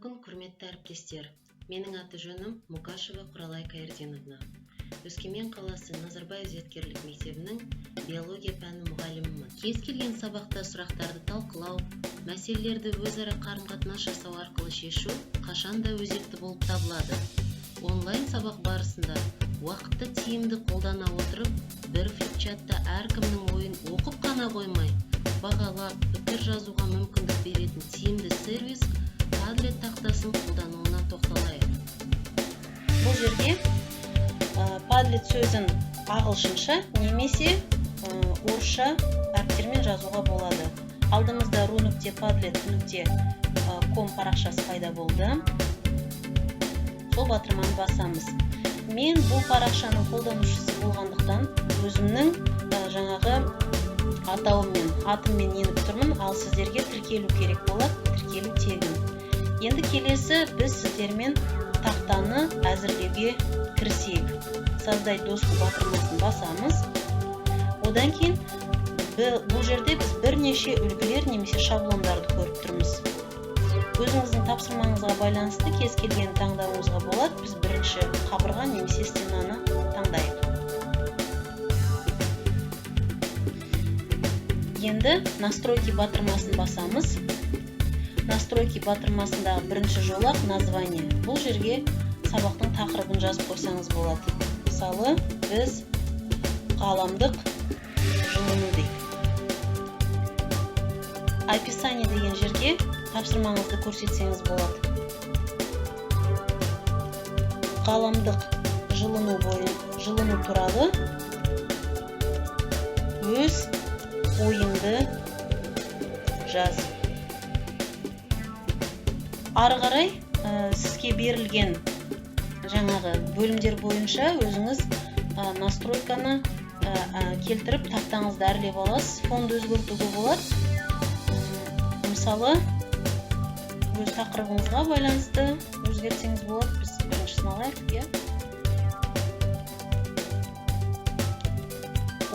күн, құрметті әріптестер. Менің аты жөнім Мукашева Құралай Кайырденовна. Өскемен қаласы Назарбаев зияткерлік мектебінің биология пәні мұғалімімін. Кез келген сабақта сұрақтарды талқылау, мәселелерді өзара қарым-қатынас жасау арқылы шешу қашанда өзекті болып табылады. Онлайн сабақ барысында уақытты тиімді қолдана отырып, бір флипчатта әркімнің ойын оқып қана қоймай, бағалап, пікір жазуға мүмкіндік беретін тиімді сервис Padlet тақтасын қолдануына тоқталайық. Бұл жерде Padlet сөзін ағылшынша немесе орысша әріптермен жазуға болады. Алдымызда ru.padlet.com парақшасы пайда болды. Сол батырманы басамыз. Мен бұл парақшаның қолданушысы болғандықтан өзімнің жаңағы атыммен еніп тұрмын, ал сіздерге тіркелу керек болады, тіркелу тегін. Енді келесі біз сіздермен тақтаны әзірлеуге кірісейік. Создай доску батырмасын басамыз. Одан кейін бұл жерде біз бірнеше үлгілер немесе шаблондарды көріп тұрмыз. Өзіңіздің тапсырмаңызға байланысты кез келген таңдауыңызға болады. Біз бірінші қабырға немесе стенаны таңдайық. Енді настройки батырмасын басамыз. Настройки батырмасындағы бірінші жолақ название. Бұл жерге сабақтың тақырыбын жазып қойсаңыз болады. Мысалы, біз ғаламдық жылыну дейік. Описание деген жерге тапсырмаңызды көрсетсеңіз болады. Ғаламдық жылыну туралы өз ойыңды жаз. Ары қарай сізге берілген жаңағы бөлімдер бойынша өзіңіз настройканы келтіріп тақтаңызды әрлеп аласыз. Фонды өзгертуге болады. Мысалы, өз тақырыбыңызға байланысты өзгертсеңіз болады. Біз біріншісін алайық, иә.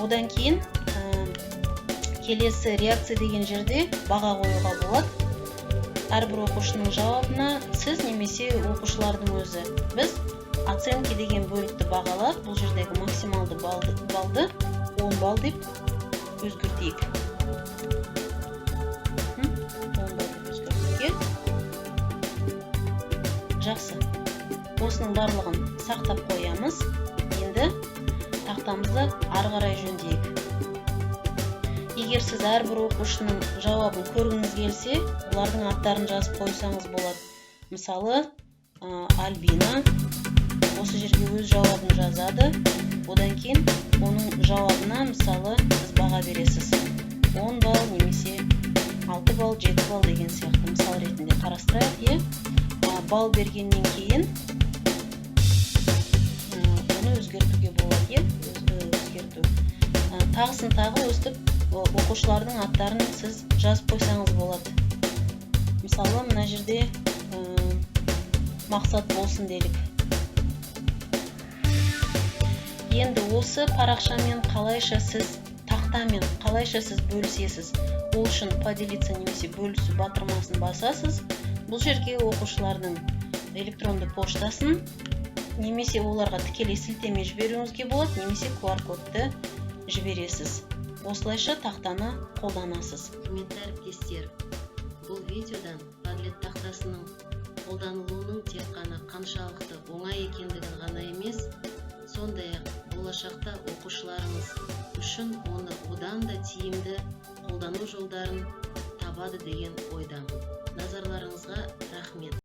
Одан кейін келесі реакция деген жерде баға қоюға болады. Әрбір оқушының жауабына сіз немесе оқушылардың өзі. Біз оценки деген бөлікті бағалап, бұл жердегі максималды балды 10 балл деп өзгертейік. 10 балл деп өзгертуге. Жақсы. Осының барлығын сақтап қоямыз. Енді тақтамызды ары қарай жөндейік. Егер сіз әрбір оқушының жауабын көргіңіз келсе, олардың аттарын жазып қойсаңыз болады. Мысалы, Альбина осы жерге өз жауабын жазады. Одан кейін оның жауабына мысалы сіз баға бересіз. 10 балл немесе 6 балл, 7 балл деген сияқты мысал ретінде қарастырайық. Балл бергеннен кейін оны өзгертуге болады. Өзгерту. Тағысын тағы өстіп оқушылардың аттарын сіз жазып қойсаңыз болады. Мысалы, мына жерде мақсат болсын делік. Енді осы парақшамен қалайша сіз тақтамен қалайша сіз бөлісесіз. Ол үшін поделиться немесе бөлісу батырмасын басасыз. Бұл жерге оқушылардың электронды поштасын немесе оларға тікелей сілтеме жіберуіңізге болады, немесе QR-кодты жібересіз. Осылайша тақтаны қолданасыз. Құрметті әріптестер, бұл видеодан Padlet тақтасының қолданылуының тек қана қаншалықты оңай екендігін ғана емес, сондай-ақ болашақта оқушыларымыз үшін оны одан да тиімді қолдану жолдарын табады деген ойдамын. Назарларыңызға рахмет.